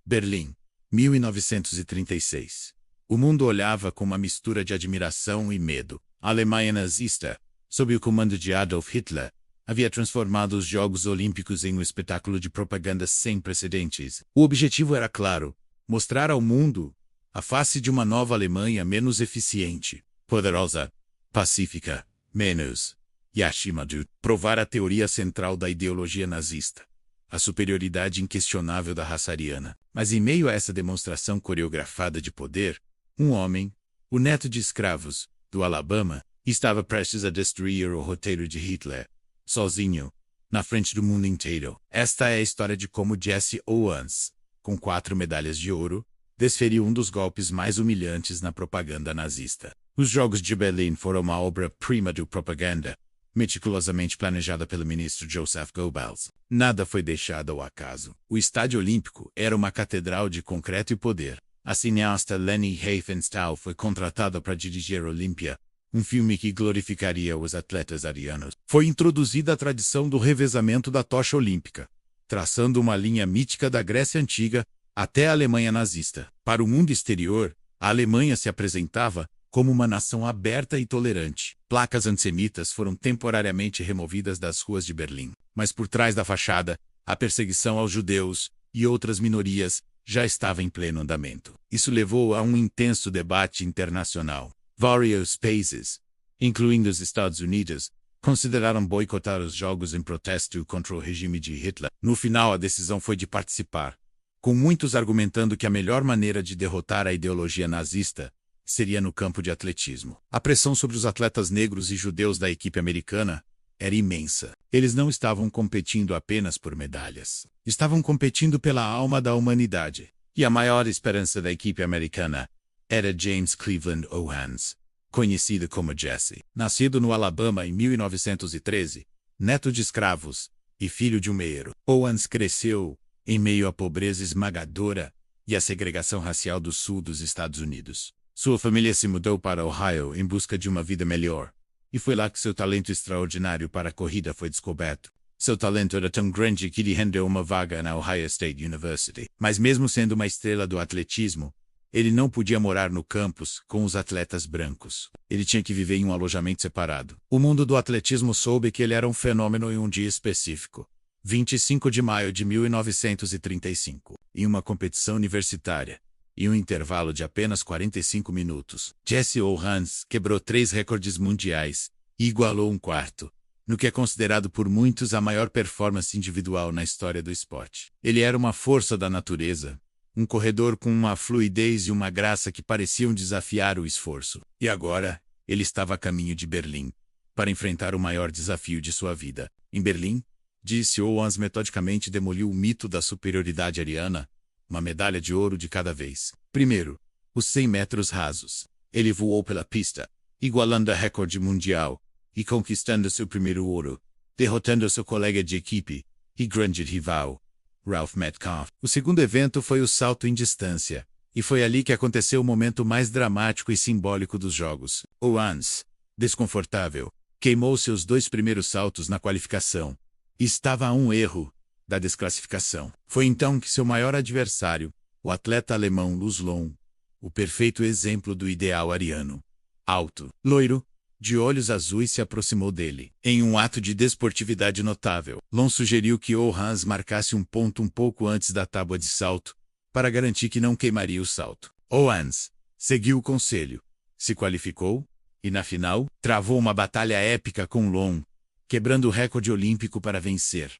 Berlim, 1936. O mundo olhava com uma mistura de admiração e medo. A Alemanha nazista, sob o comando de Adolf Hitler, havia transformado os Jogos Olímpicos em um espetáculo de propaganda sem precedentes. O objetivo era claro: mostrar ao mundo a face de uma nova Alemanha menos eficiente, poderosa, pacífica, menos, e acima de provar a teoria central da ideologia nazista, a superioridade inquestionável da raça ariana. Mas em meio a essa demonstração coreografada de poder, um homem, o neto de escravos, do Alabama, estava prestes a destruir o roteiro de Hitler, sozinho, na frente do mundo inteiro. Esta é a história de como Jesse Owens, com 4 medalhas de ouro, desferiu um dos golpes mais humilhantes na propaganda nazista. Os Jogos de Berlim foram uma obra-prima de propaganda, meticulosamente planejada pelo ministro Joseph Goebbels. Nada foi deixado ao acaso. O Estádio Olímpico era uma catedral de concreto e poder. A cineasta Leni Riefenstahl foi contratada para dirigir Olímpia, um filme que glorificaria os atletas arianos. Foi introduzida a tradição do revezamento da tocha olímpica, traçando uma linha mítica da Grécia Antiga até a Alemanha nazista. Para o mundo exterior, a Alemanha se apresentava como uma nação aberta e tolerante. Placas antissemitas foram temporariamente removidas das ruas de Berlim. Mas por trás da fachada, a perseguição aos judeus e outras minorias já estava em pleno andamento. Isso levou a um intenso debate internacional. Vários países, incluindo os Estados Unidos, consideraram boicotar os Jogos em protesto contra o regime de Hitler. No final, a decisão foi de participar, com muitos argumentando que a melhor maneira de derrotar a ideologia nazista seria no campo de atletismo. A pressão sobre os atletas negros e judeus da equipe americana era imensa. Eles não estavam competindo apenas por medalhas. Estavam competindo pela alma da humanidade. E a maior esperança da equipe americana era James Cleveland Owens, conhecido como Jesse. Nascido no Alabama em 1913, neto de escravos e filho de um meeiro, Owens cresceu em meio à pobreza esmagadora e à segregação racial do sul dos Estados Unidos. Sua família se mudou para Ohio em busca de uma vida melhor, e foi lá que seu talento extraordinário para a corrida foi descoberto. Seu talento era tão grande que lhe rendeu uma vaga na Ohio State University. Mas mesmo sendo uma estrela do atletismo, ele não podia morar no campus com os atletas brancos. Ele tinha que viver em um alojamento separado. O mundo do atletismo soube que ele era um fenômeno em um dia específico. 25 de maio de 1935, em uma competição universitária, em um intervalo de apenas 45 minutos, Jesse Owens quebrou 3 recordes mundiais e igualou um quarto, no que é considerado por muitos a maior performance individual na história do esporte. Ele era uma força da natureza, um corredor com uma fluidez e uma graça que pareciam desafiar o esforço. E agora, ele estava a caminho de Berlim, para enfrentar o maior desafio de sua vida. Em Berlim, Jesse Owens metodicamente demoliu o mito da superioridade ariana, uma medalha de ouro de cada vez. Primeiro, os 100 metros rasos. Ele voou pela pista, igualando a recorde mundial e conquistando seu primeiro ouro, derrotando seu colega de equipe e grande rival, Ralph Metcalfe. O segundo evento foi o salto em distância, e foi ali que aconteceu o momento mais dramático e simbólico dos Jogos. Owens, desconfortável, queimou seus 2 primeiros saltos na qualificação. Estava a um erro da desclassificação. Foi então que seu maior adversário, o atleta alemão Luz Long, o perfeito exemplo do ideal ariano, alto, loiro, de olhos azuis, se aproximou dele. Em um ato de desportividade notável, Long sugeriu que Owens marcasse um ponto um pouco antes da tábua de salto, para garantir que não queimaria o salto. Owens seguiu o conselho, se qualificou, e na final, travou uma batalha épica com Long, quebrando o recorde olímpico para vencer.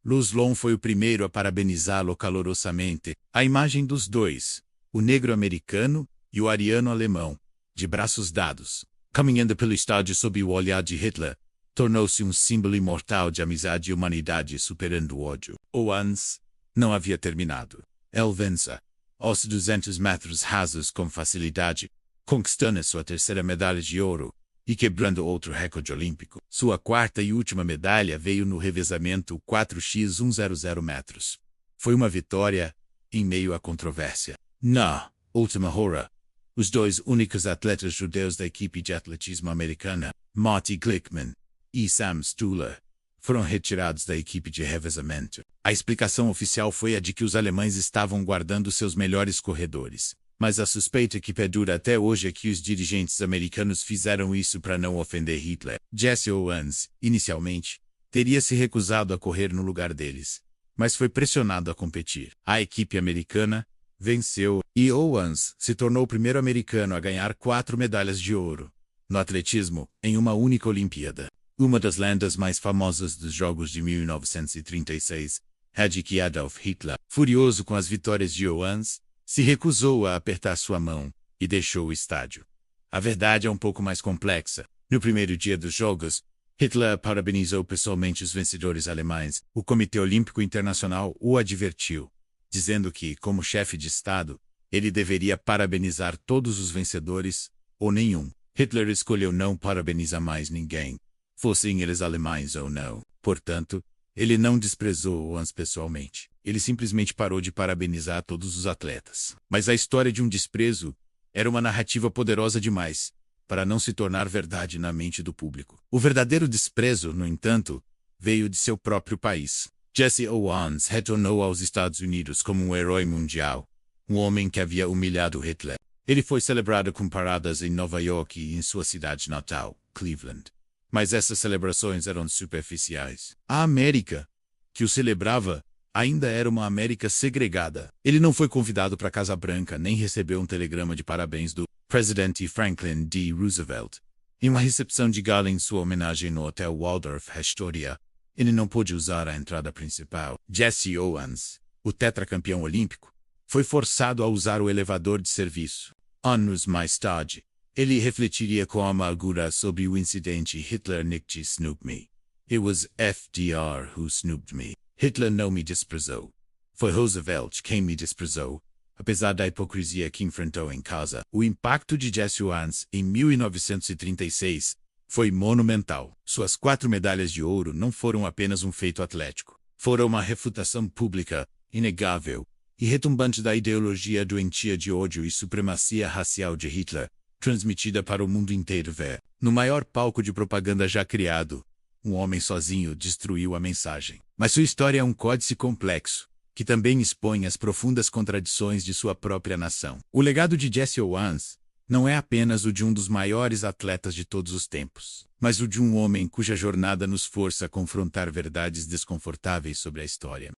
Luz Long foi o primeiro a parabenizá-lo calorosamente. A imagem dos dois, o negro americano e o ariano alemão, de braços dados, caminhando pelo estádio sob o olhar de Hitler, tornou-se um símbolo imortal de amizade e humanidade superando o ódio. Owens não havia terminado. Ele vença aos 200 metros rasos com facilidade, conquistando sua terceira medalha de ouro e quebrando outro recorde olímpico. Sua quarta e última medalha veio no revezamento 4x100 metros. Foi uma vitória em meio à controvérsia. Na última hora, os 2 únicos atletas judeus da equipe de atletismo americana, Marty Glickman e Sam Stuller, foram retirados da equipe de revezamento. A explicação oficial foi a de que os alemães estavam guardando seus melhores corredores. Mas a suspeita que perdura até hoje é que os dirigentes americanos fizeram isso para não ofender Hitler. Jesse Owens, inicialmente, teria se recusado a correr no lugar deles, mas foi pressionado a competir. A equipe americana venceu e Owens se tornou o primeiro americano a ganhar 4 medalhas de ouro no atletismo em uma única Olimpíada. Uma das lendas mais famosas dos Jogos de 1936 é de que Adolf Hitler, furioso com as vitórias de Owens, se recusou a apertar sua mão e deixou o estádio. A verdade é um pouco mais complexa. No primeiro dia dos Jogos, Hitler parabenizou pessoalmente os vencedores alemães. O Comitê Olímpico Internacional o advertiu, dizendo que, como chefe de Estado, ele deveria parabenizar todos os vencedores ou nenhum. Hitler escolheu não parabenizar mais ninguém, fossem eles alemães ou não. Portanto, ele não desprezou Owens pessoalmente. Ele simplesmente parou de parabenizar todos os atletas. Mas a história de um desprezo era uma narrativa poderosa demais para não se tornar verdade na mente do público. O verdadeiro desprezo, no entanto, veio de seu próprio país. Jesse Owens retornou aos Estados Unidos como um herói mundial, um homem que havia humilhado Hitler. Ele foi celebrado com paradas em Nova York e em sua cidade natal, Cleveland. Mas essas celebrações eram superficiais. A América, que o celebrava, ainda era uma América segregada. Ele não foi convidado para a Casa Branca nem recebeu um telegrama de parabéns do presidente Franklin D. Roosevelt. Em uma recepção de gala em sua homenagem no Hotel Waldorf Astoria, ele não pôde usar a entrada principal. Jesse Owens, o tetracampeão olímpico, foi forçado a usar o elevador de serviço. Anos mais tarde, ele refletiria com amargura sobre o incidente Hitler nicht snooped me. It was FDR who snooped me. Hitler não me desprezou. Foi Roosevelt quem me desprezou. Apesar da hipocrisia que enfrentou em casa, o impacto de Jesse Owens em 1936 foi monumental. Suas 4 medalhas de ouro não foram apenas um feito atlético. Foram uma refutação pública, inegável e retumbante da ideologia doentia de ódio e supremacia racial de Hitler, transmitida para o mundo inteiro ver. No maior palco de propaganda já criado, um homem sozinho destruiu a mensagem. Mas sua história é um códice complexo, que também expõe as profundas contradições de sua própria nação. O legado de Jesse Owens não é apenas o de um dos maiores atletas de todos os tempos, mas o de um homem cuja jornada nos força a confrontar verdades desconfortáveis sobre a história.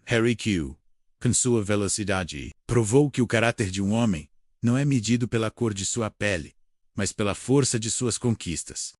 Harry Q, com sua velocidade, provou que o caráter de um homem não é medido pela cor de sua pele, mas pela força de suas conquistas.